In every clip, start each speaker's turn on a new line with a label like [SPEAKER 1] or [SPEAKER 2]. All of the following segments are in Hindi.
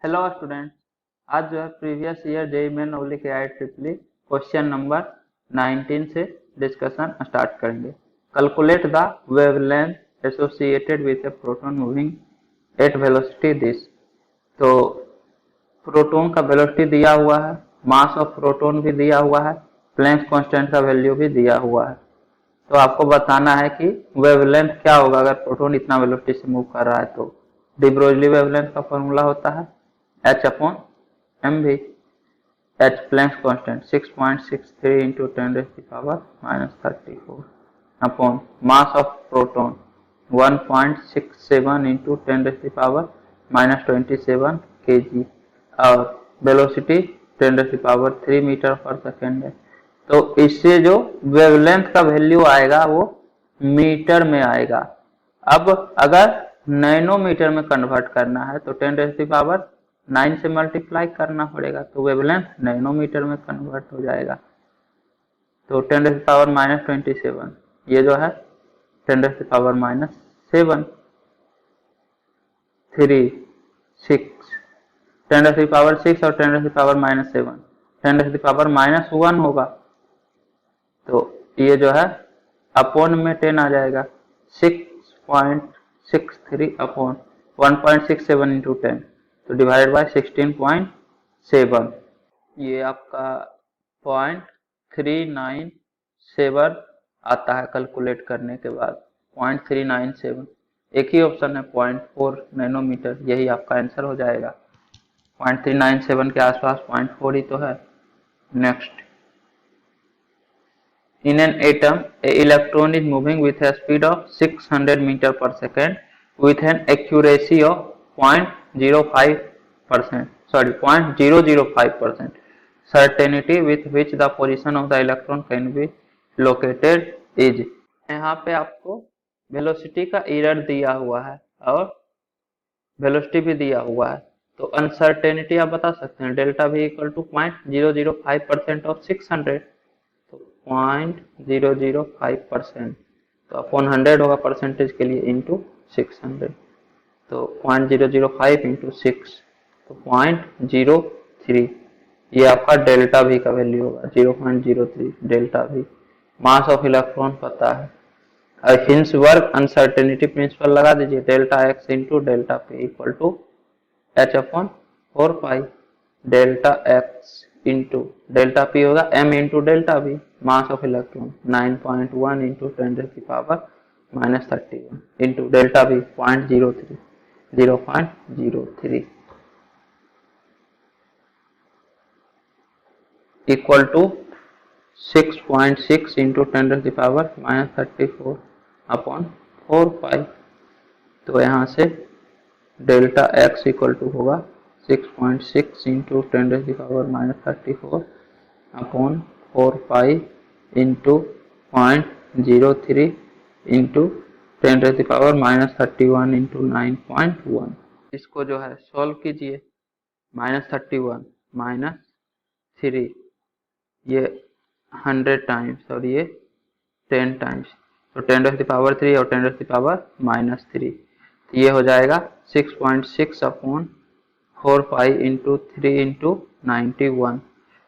[SPEAKER 1] Hello student. आज जो है previous year JEE main oblique AIEEE question number 19 से डिस्कशन स्टार्ट करेंगे। Calculate the wavelength associated with A proton moving at velocity this. तो प्रोटॉन का वेलोसिटी दिया हुआ है, मास ऑफ प्रोटॉन भी दिया हुआ है, प्लैंक्स कांस्टेंट का वैल्यू भी दिया हुआ है। तो आपको बताना है कि वेवलेंथ क्या होगा अगर प्रोटॉन इतना वेलोसिटी से मूव कर रहा है। तो डी ब्रोगली वेवलेंथ का फॉर्मूला होता है H/mv, H Planck's constant 6.63 into 10⁻⁻34 upon mass of proton 1.67 into 10⁻⁻27 kg और वेलोसिटी 10⁻³ मीटर पर सेकेंड है। तो इससे जो वेवलेंथ का वैल्यू आएगा वो मीटर में आएगा। अब अगर नैनोमीटर में कन्वर्ट करना है तो 10⁻⁹ से मल्टीप्लाई करना पड़ेगा, तो वेवलेंथ नैनोमीटर में कन्वर्ट हो जाएगा। तो 10⁻⁻27 ये जो है 10⁻⁻7 3 6 10⁻6 और 10⁻⁻7 10⁻⁻1 होगा। तो ये जो है अपॉन में 10 आ जाएगा, 6.63 अपॉन 1.67 इंटू 10 तो डिवाइडेड बाय 16.7। ये आपका 0.397 आता है कैलकुलेट करने के बाद। 0.397 एक ही ऑप्शन है 0.4 नैनोमीटर, यही आपका आंसर हो जाएगा। 0.397 के आसपास 0.4 ही तो है। Next, in an atom, a electron is moving with a speed of 600 meter per second with an accuracy of 0.05% certainty with which the position of the electron can be located is। यहाँ पे आपको वेलोसिटी का एरर दिया हुआ है और वेलोसिटी भी दिया हुआ है। तो अनसर्टेनिटी आप बता सकते हैं, डेल्टा भी इक्वल टू 0.005% ऑफ 600, तो 0.005% तो अपॉन 100 होगा परसेंटेज के लिए इंटू 600, तो 0.005 इंटू 6 तो 0.03। ये आपका डेल्टा भी का वैल्यू होगा 0.03 डेल्टा भी। मास ऑफ इलेक्ट्रॉन पता है, हिंसवर्ग अनसर्टेनिटी प्रिंसिपल लगा दीजिए, delta x into delta p equal to H/4 delta x into delta p होगा m into delta b, mass of electron 9.1 into 10⁻⁻31 into delta b 0.03 equal to 6.6 into 10⁻⁻34 upon 4 तो यहाँ से डेल्टा एक्स इक्वल टू होगा 6.6 into 10⁻⁻34 upon 4 into 0.03 into 10⁻⁻31 into 9.1। इसको जो है सॉल्व कीजिए, -31 -3 ये 100 टाइम्स और ये 10 टाइम्स, तो 10⁻³ और 10⁻³ तो ये हो जाएगा 6.6 अपॉन 4 इंटू 3 इंटू 91।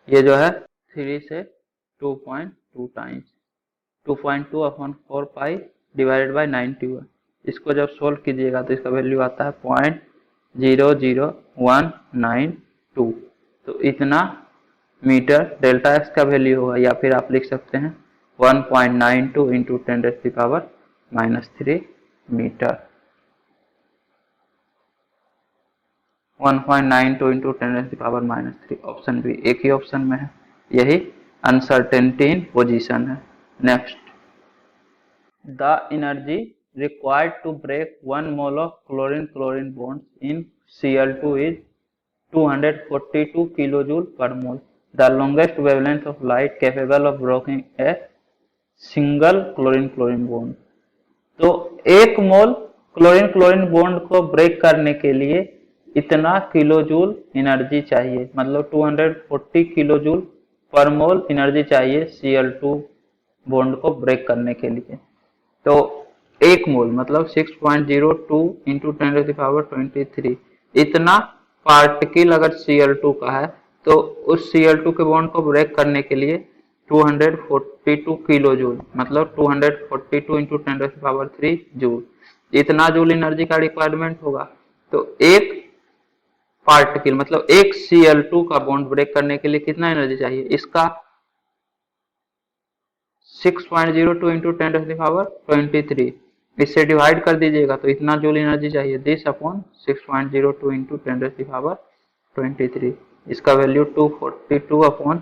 [SPEAKER 1] ये जो है 3 से 2.2 टाइम्स, 2.2 अपॉन 4 डिवाइडेड बाई 91। इसको जब सोल्व कीजिएगा तो इसका वैल्यू आता है 0.00192। तो इतना मीटर डेल्टा एक्स का वैल्यू होगा, या फिर आप लिख सकते हैं 1.92 into 10⁻³ meter. 1.92 into 10⁻³ option B एक ही ऑप्शन में है, यही अनसर्टेनिटी इन पोजीशन है। Next, the energy required to break 1 mole of chlorine bonds in Cl2 is 242 kilojoule per mole. The longest wavelength of light capable of breaking a single chlorine bond. तो 1 मोल क्लोरीन बॉन्ड को ब्रेक करने के लिए इतना किलोजूल एनर्जी चाहिए, मतलब 240 किलोजूल पर मोल एनर्जी चाहिए Cl2 बॉन्ड को ब्रेक करने के लिए। तो 1 मोल मतलब 6.02 इंटू 10⁻23 इतना पार्टिकल अगर Cl2 का है तो उस Cl2 के बॉन्ड को ब्रेक करने के लिए 242 किलो जूल, मतलब 242 इंटू 10⁻³ जूल, इतना जूल एनर्जी का रिक्वायरमेंट होगा। तो एक पार्टिकल मतलब एक Cl2 का बॉन्ड ब्रेक करने के लिए कितना एनर्जी चाहिए, इसका 6.02 इंटू 10⁻23 इससे डिवाइड कर दीजिएगा तो इतना जूल एनर्जी चाहिए, दिस अपॉन 6.02 इंटू 10⁻23, इसका वैल्यू 242 अपॉन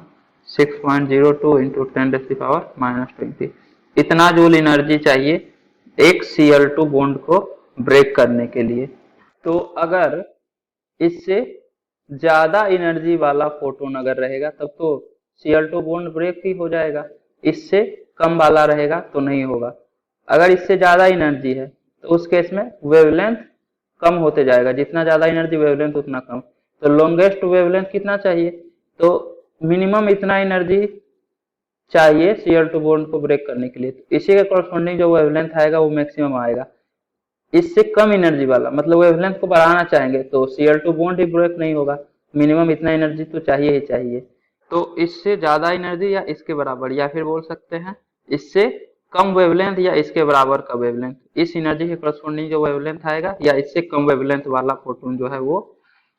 [SPEAKER 1] 6.02 इंटू 10⁻⁻20, इतना जूल एनर्जी चाहिए एक Cl2 बॉन्ड को ब्रेक करने के लिए। तो अगर इससे ज्यादा एनर्जी वाला फोटोन अगर रहेगा तब तो Cl2 बॉन्ड ब्रेक ही हो जाएगा, इससे कम वाला रहेगा तो नहीं होगा। अगर इससे ज्यादा एनर्जी है तो उस केस में वेवलेंथ कम होते जाएगा, जितना ज्यादा एनर्जी वेवलेंथ उतना कम। तो लॉन्गेस्ट वेवलेंथ कितना चाहिए, तो मिनिमम इतना एनर्जी चाहिए Cl2 बॉन्ड को ब्रेक करने के लिए, तो इसी के कॉरस्पॉन्डिंग जो वेवलेंथ आएगा वो मैक्सिमम आएगा। इससे कम एनर्जी वाला मतलब वेवलेंथ को बढ़ाना चाहेंगे तो Cl2 बॉन्ड ही ब्रेक नहीं होगा, मिनिमम इतना एनर्जी तो चाहिए ही चाहिए। तो इससे ज्यादा एनर्जी या इसके बराबर, या फिर बोल सकते हैं इससे कम वेवलेंथ या इसके बराबर का वेवलेंथ, इस एनर्जी के करस्पॉन्डिंग जो वेवलेंथ आएगा या इससे कम वेवलेंथ वाला फोटोन जो है वो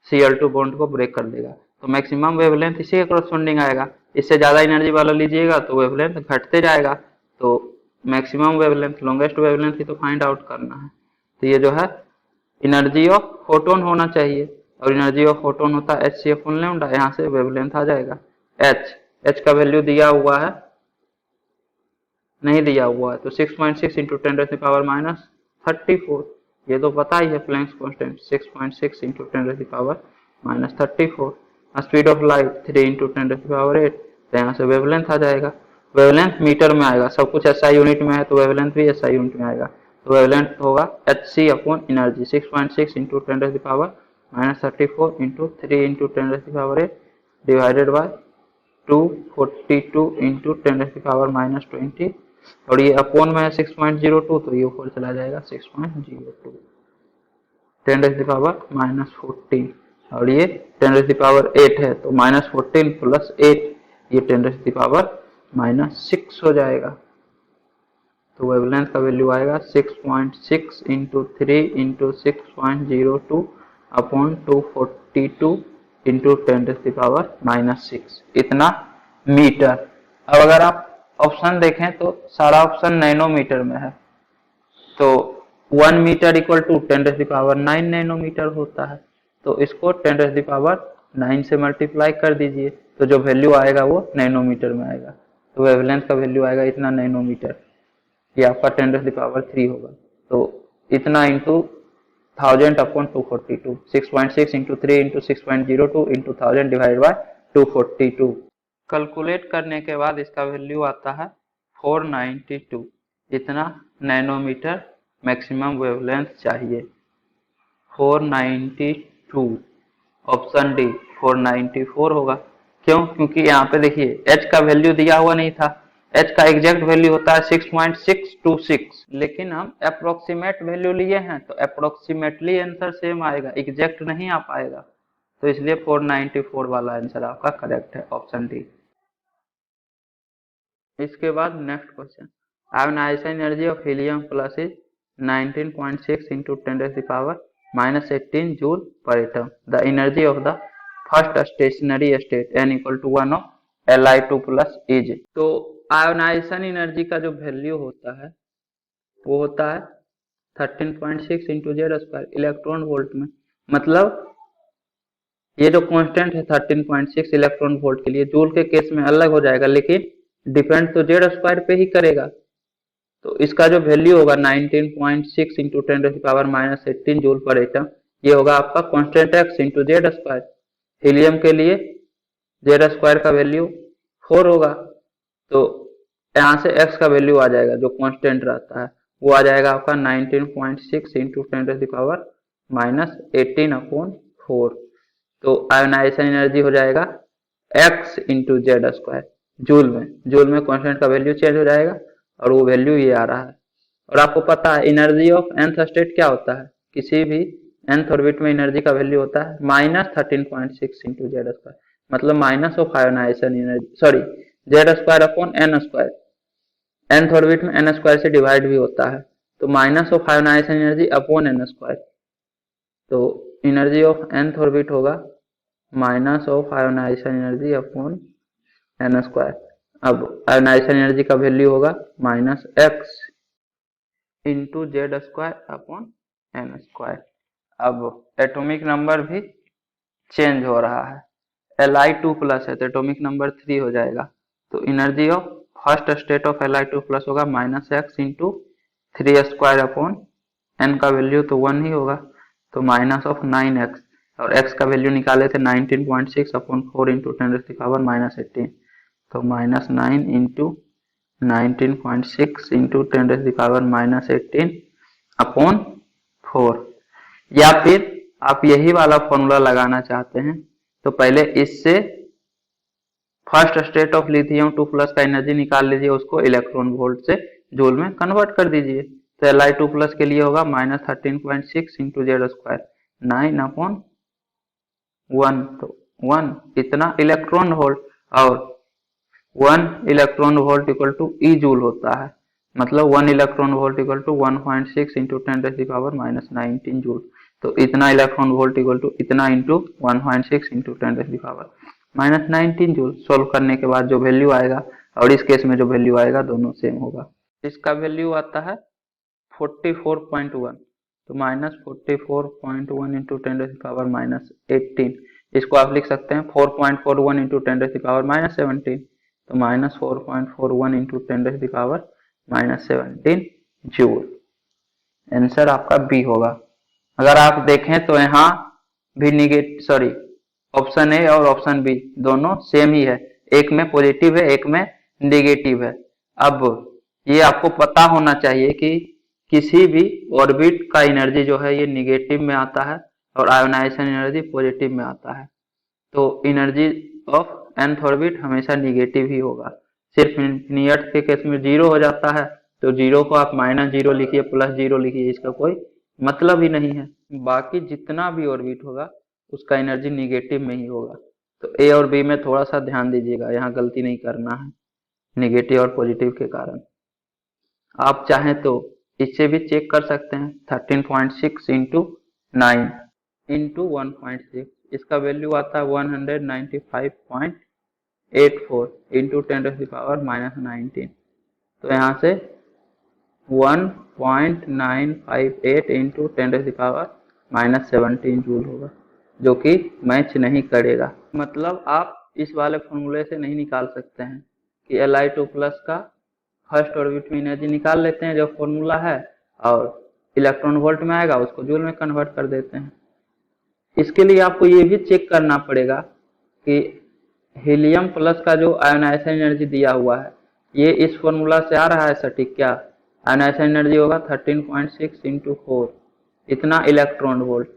[SPEAKER 1] Cl2 बॉन्ड को ब्रेक कर देगा। तो मैक्सिमम वेवलेंथ इसी के करस्पॉन्डिंग आएगा, इससे ज्यादा एनर्जी वाला लीजिएगा तो वेवलेंथ घटते जाएगा। तो मैक्सिमम वेवलेंथ लॉन्गेस्ट वेवलेंथ ही तो फाइंड आउट करना है। तो ये जो है एनर्जी ऑफ फोटोन होना चाहिए, और एनर्जी ऑफ फोटोन होता है hc/λ, यहाँ से वेवलेंथ आ जाएगा h का वैल्यू दिया हुआ है, नहीं दिया हुआ है तो 6.6 इंटू 10⁻34, ये तो पता ही है Planck's constant 6.6 into 10⁻34, speed of light 3 into 10⁸, तो यहाँ से वेवलेंथ आ जाएगा। वेवलेंथ मीटर में आएगा, सब कुछ SI यूनिट में है तो वेवलेंथ भी SI यूनिट में आएगा। तो वेवलेंथ होगा hc upon energy 6.6 into 10⁻34 into 3 into 10⁸ divided by 242 into 10⁻⁻20, और ये अपॉन में 6.02 तो ये ऊपर चला जाएगा 6.02 10⁻⁻14, और ये 10⁸ है तो -14 प्लस 8 ये 10⁻⁻6 हो जाएगा। तो वेवलेंथ का वैल्यू आएगा 6.6 इंटू 3 इंटू 6.02 अपॉन 242 इंटू 10⁻⁻6, इतना मीटर। अब अगर आप ऑप्शन देखें तो सारा ऑप्शन नैनोमीटर में है, तो 1 मीटर इक्वल टू 10⁹ नैनोमीटर होता है, तो इसको 10⁹ से मल्टीप्लाई कर दीजिए तो जो वैल्यू आएगा वो नैनोमीटर में आएगा। तो वेवलेंथ का वैल्यू आएगा इतना नैनोमीटर, ये आपका 10⁻³ होगा। तो इतना into 1000 upon 242, 6.6 into 3 into 6.02 into 1000 divide by 242। Calculate करने के बाद इसका वैल्यू आता है 492, इतना नैनोमीटर मैक्सिमम वेवलेंथ चाहिए 492। ऑप्शन डी 494 होगा। क्यों? क्योंकि यहाँ पे देखिए h का वैल्यू दिया हुआ नहीं था, h का एग्जैक्ट वैल्यू होता है 6.626, लेकिन हम अप्रोक्सीमेट वैल्यू लिए हैं तो अप्रोक्सीमेटली आंसर सेम आएगा, एग्जैक्ट नहीं आ पाएगा, तो इसलिए 494 वाला आंसर आपका करेक्ट है, ऑप्शन डी। इसके बाद next question, ionization energy of helium plus is 19.6 into 10⁻⁻18 joule per atom. The energy of the first stationary state n equal to 1 of Li2 plus is. तो आयोनाइजेशन एनर्जी का जो वैल्यू होता है वो होता है 13.6 इंटू Z² इलेक्ट्रॉन वोल्ट में, मतलब ये जो कांस्टेंट है 13.6 इलेक्ट्रॉन वोल्ट के लिए, जूल के केस में अलग हो जाएगा, लेकिन डिपेंड तो Z² पे ही करेगा। तो इसका जो वैल्यू होगा 19.6 इंटू 10⁻⁻18 जूल पर एटम, ये होगा आपका constant x into Z²। Helium के लिए Z² का वैल्यू 4 होगा, तो यहाँ से x का वैल्यू आ जाएगा जो कांस्टेंट रहता है, वो आ जाएगा आपका 19.6 इंटू 10⁻⁻18 अपॉन 4। तो आयोनाइजेशन एनर्जी हो जाएगा x इंटू Z², जूल में कांस्टेंट का वैल्यू चेंज हो जाएगा और वो वैल्यू ये आ रहा है। और आपको पता है एनर्जी ऑफ nth स्टेट क्या होता है, किसी भी nth ऑर्बिट में एनर्जी का वैल्यू होता है -13.6 इंटू जेड स्क्वायर, मतलब minus of ionization energy, sorry Z square upon N square, nth orbit में एन स्क्वायर से डिवाइड भी होता है, तो minus of ionization energy upon N square, तो एनर्जी ऑफ nth ऑर्बिट होगा minus of ionization energy upon N square. अब आयोनाइजेशन एनर्जी का वैल्यू होगा -x into Z square upon N square. अब एटॉमिक नंबर भी चेंज हो रहा है, Li2 प्लस है तो एटॉमिक नंबर 3 हो जाएगा, तो energy of first state of Li2 plus होगा -x into 3 square upon n का वैल्यू तो 1 ही होगा, तो माइनस ऑफ 9x, और x का वैल्यू निकाले थे 19.6 अपॉन 4 इंटू 10⁻18, तो -9 इंटू 19.6 इंटू 10⁻18 अपॉन 4। या फिर आप यही वाला फॉर्मूला लगाना चाहते हैं तो पहले इससे first state of lithium 2 plus का एनर्जी निकाल लीजिए, उसको इलेक्ट्रॉन वोल्ट से जूल में कन्वर्ट कर दीजिए, तो Li2 प्लस के लिए होगा -13.6 इंटू जेड स्क्वायर 9 अपॉन 1, तो 1 इतना इलेक्ट्रॉन वोल्ट, और 1 electron volt equal to e joule होता है, मतलब 1 electron volt equal to 1.6 into 10⁻19 joule, तो इतना इलेक्ट्रॉन वोल्ट इक्वल टू इतना इंटू 1.6 इंटू 10⁻19 जूल। सोल्व करने के बाद जो वैल्यू आएगा और इस केस में जो वैल्यू आएगा दोनों सेम होगा। इसका वैल्यू आता है 44.1, तो -44.1 इंटू 10⁻18, इसको आप लिख सकते हैं 4.41 इंटू 10⁻17, तो -4.41 इंटू 10⁻17 जूल। आंसर आपका बी होगा। अगर आप देखें तो यहाँ भी ऑप्शन ए और ऑप्शन बी दोनों सेम ही है, एक में पॉजिटिव है एक में नेगेटिव है। अब ये आपको पता होना चाहिए कि किसी भी ऑर्बिट का एनर्जी जो है ये नेगेटिव में आता है और आयोनाइजेशन एनर्जी पॉजिटिव में आता है, तो एनर्जी ऑफ nth ऑर्बिट हमेशा नेगेटिव ही होगा। सिर्फ इन्फिनिटी के केस में 0 हो जाता है, तो 0 को आप -0 लिखिए +0 लिखिए, इसका कोई मतलब ही नहीं है। बाकी जितना भी ऑर्बिट होगा उसका एनर्जी नेगेटिव में ही होगा, तो ए और बी में थोड़ा सा ध्यान दीजिएगा, यहाँ गलती नहीं करना है नेगेटिव और पॉजिटिव के कारण। आप चाहें तो इससे भी चेक कर सकते हैं, 13.6 इंटू 9 इंटू 1.6, इसका वैल्यू आता है 195.84 इंटू 10⁻19, तो यहाँ से 1.958 इंटू 10⁻17 जूल होगा, जो कि मैच नहीं करेगा। मतलब आप इस वाले फॉर्मूले से नहीं निकाल सकते हैं कि Li2 प्लस का फर्स्ट ऑर्बिट में एनर्जी निकाल लेते हैं जो फॉर्मूला है, और इलेक्ट्रॉन वोल्ट में आएगा उसको जूल में कन्वर्ट कर देते हैं। इसके लिए आपको ये भी चेक करना पड़ेगा कि हीलियम प्लस का जो आयोनाइजेशन एनर्जी दिया हुआ है ये इस फॉर्मूला से आ रहा है सटीक क्या? आयोनाइजेशन एनर्जी होगा 13.6 इंटू 4, इतना इलेक्ट्रॉन वोल्ट।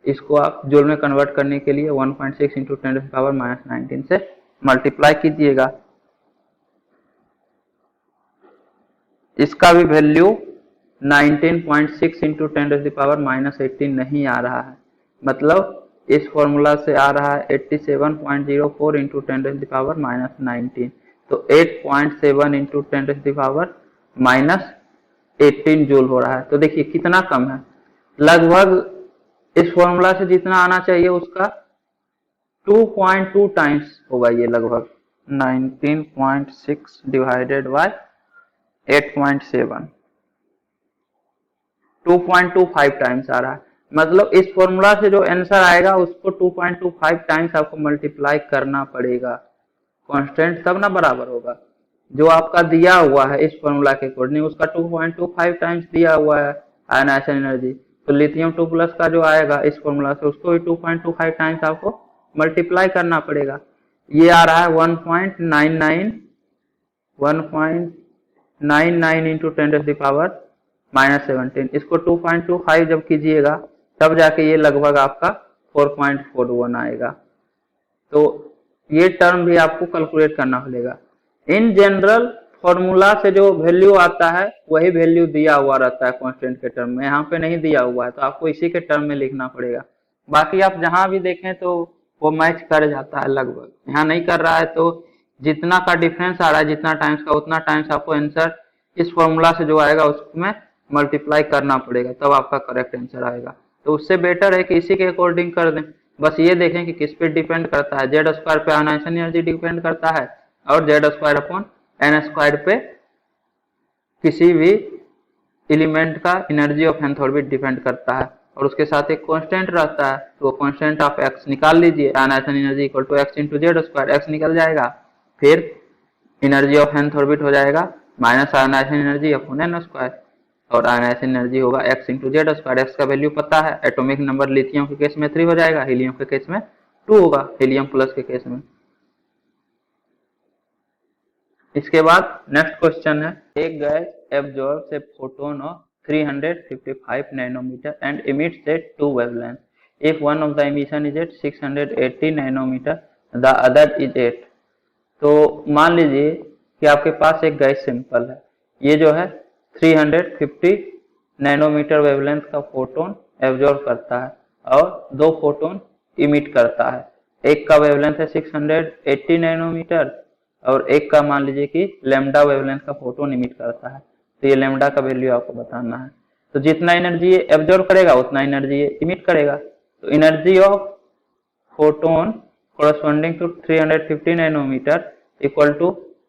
[SPEAKER 1] इसको आप जूल में कन्वर्ट करने के लिए 1.6 इंटू 10⁻19 से मल्टीप्लाई कीजिएगा। इसका भी वैल्यू 19.6 इंटू 10⁻18 नहीं आ रहा है, मतलब इस फॉर्मूला से आ रहा है 87.04 इंटू 10⁻19, तो 8.7 इंटू 10⁻18 जूल हो रहा है। तो देखिए कितना कम है, लगभग इस फॉर्मूला से जितना आना चाहिए उसका 2.2 टाइम्स होगा ये, लगभग 19.6 डिवाइडेड बाय 8.7, 2.25 टाइम्स आ रहा है। मतलब इस फॉर्मूला से जो आंसर आएगा उसको 2.25 टाइम्स आपको मल्टीप्लाई करना पड़ेगा, कांस्टेंट तब ना बराबर होगा। जो आपका दिया हुआ है इस फॉर्मूला के अकॉर्डिंग उसका 2.25 टाइम्स दिया हुआ है आयोनाइजेशन एनर्जी, तो लिथियम 2 प्लस का जो आएगा इस फॉर्मूला से उसको भी 2.25 टाइम्स आपको मल्टीप्लाई करना पड़ेगा। ये आ रहा है 1.99 इंटू 10⁻17, इसको 2.25 जब कीजिएगा तब जाके ये लगभग आपका 4.41 आएगा। तो ये टर्म भी आपको कैलकुलेट करना पड़ेगा। इन जनरल फॉर्मूला से जो वैल्यू आता है वही वैल्यू दिया हुआ रहता है कांस्टेंट के टर्म में, यहाँ पे नहीं दिया हुआ है तो आपको इसी के टर्म में लिखना पड़ेगा। बाकी आप जहां भी देखें तो वो मैच कर जाता है लगभग, यहाँ नहीं कर रहा है तो जितना का डिफरेंस आ रहा है जितना टाइम्स का उतना टाइम्स आपको आंसर इस फॉर्मूला से जो आएगा उसमें मल्टीप्लाई करना पड़ेगा, तब आपका करेक्ट आंसर आएगा। तो उससे बेटर है कि इसी के अकॉर्डिंग कर दें। बस ये देखें कि किस पे डिपेंड करता है, जेड स्क्वायर पे आयनाइजेशन एनर्जी डिपेंड करता है और Z square upon N square पे किसी भी एलिमेंट का energy of nth orbit depend करता है, और उसके साथ एक कांस्टेंट रहता है तो वो कांस्टेंट ऑफ x निकाल लीजिए, ionization energy equal to x into Z square, x निकल जाएगा, फिर एनर्जी ऑफ nth ऑर्बिट हो जाएगा minus ionization energy upon N square, और आयनाइजेशन एनर्जी होगा x into Z square. x का वैल्यू पता है, एटॉमिक नंबर लिथियम के केस में 3 हो जाएगा, हीलियम के केस में 2 होगा, हीलियम प्लस के केस में। इसके बाद नेक्स्ट क्वेश्चन है, एक gas absorbs a photon of 355 nanometer and emits at 2 wavelengths. If one of the emission is at 680 nanometer, the other is at। तो मान लीजिए कि आपके पास एक गैस सिंपल है, ये जो है 350 नैनोमीटर वेवलेंथ का फोटोन एब्जॉर्ब करता है और 2 फोटोन इमिट करता है। एक का वेवलेंथ है 680 नैनोमीटर और एक का मान लीजिए कि लैम्डा वेवलेंथ का फोटोन इमिट करता है, तो ये लैम्डा का वैल्यू आपको बताना है। तो जितना एनर्जी ये एब्जॉर्ब करेगा उतना एनर्जी ये इमिट करेगा, तो energy of photon corresponding to 350 nanometer equal to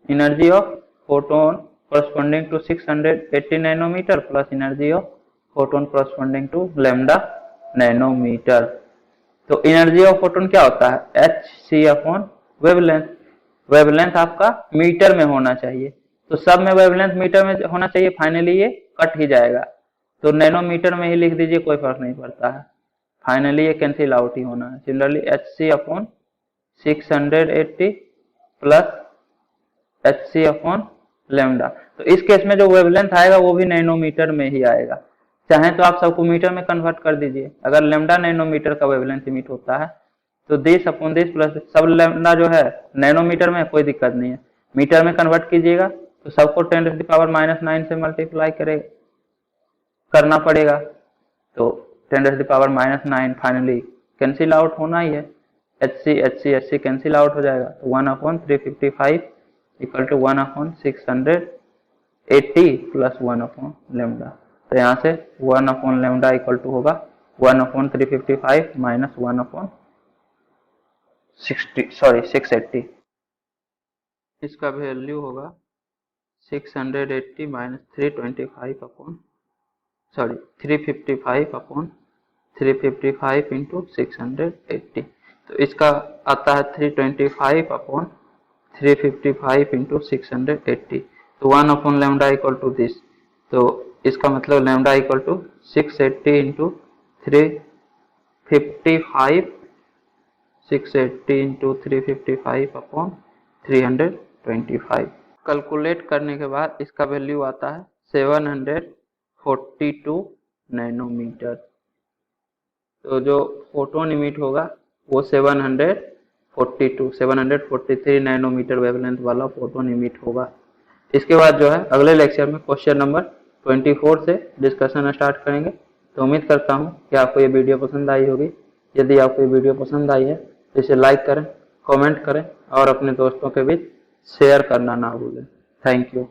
[SPEAKER 1] energy of photon corresponding to 680 nanometer plus energy of photon corresponding to lambda nanometer। तो एनर्जी ऑफ फोटोन क्या होता है, H C upon wavelength. Wavelength आपका मीटर में होना चाहिए, तो सब में वेवलेंथ मीटर में होना चाहिए, फाइनली ये कट ही जाएगा, तो नैनोमीटर में ही लिख दीजिए, कोई फर्क नहीं पड़ता है, फाइनली ये कैंसिल आउट ही होना है। Similarly H C upon 680 plus H C upon lambda, तो इस केस में जो वेवलेंथ आएगा वो भी नैनोमीटर में ही आएगा, चाहे तो आप सबको मीटर में कन्वर्ट कर दीजिए। अगर लेमडा नैनोमीटर का वेवलेंथ इमिट होता है तो दिस अपॉन दिस प्लस सब लेमडा जो है नैनोमीटर में, कोई दिक्कत नहीं है, मीटर में कन्वर्ट कीजिएगा तो सबको 10⁻⁹ से मल्टीप्लाई करना पड़ेगा, तो 10⁻⁹ फाइनली कैंसिल आउट होना ही है, एच सी कैंसिल आउट हो जाएगा, तो 1/355 इक्वल टू 1/680 प्लस 1/λ, तो यहाँ से 1/λ इक्वल टू होगा 1/355 माइनस 1/680, इसका वैल्यू होगा 680 माइनस 355 इंटू 680, तो इसका आता है 325/355 इंटू 680, तो 1/λ इक्वल टू दिस, तो इसका मतलब lambda equal to 680 into 355 calculate करने के बाद इसका वैल्यू आता है 742 नैनोमीटर। तो जो फोटोन इमिट होगा वो 743 नैनोमीटर वेवलेंथ वाला फोटोन इमिट होगा। इसके बाद जो है अगले लेक्चर में क्वेश्चन नंबर 24 से डिस्कशन स्टार्ट करेंगे। तो उम्मीद करता हूँ कि आपको ये वीडियो पसंद आई होगी। यदि आपको ये वीडियो पसंद आई है तो इसे लाइक करें, कमेंट करें और अपने दोस्तों के बीच शेयर करना ना भूलें। Thank you.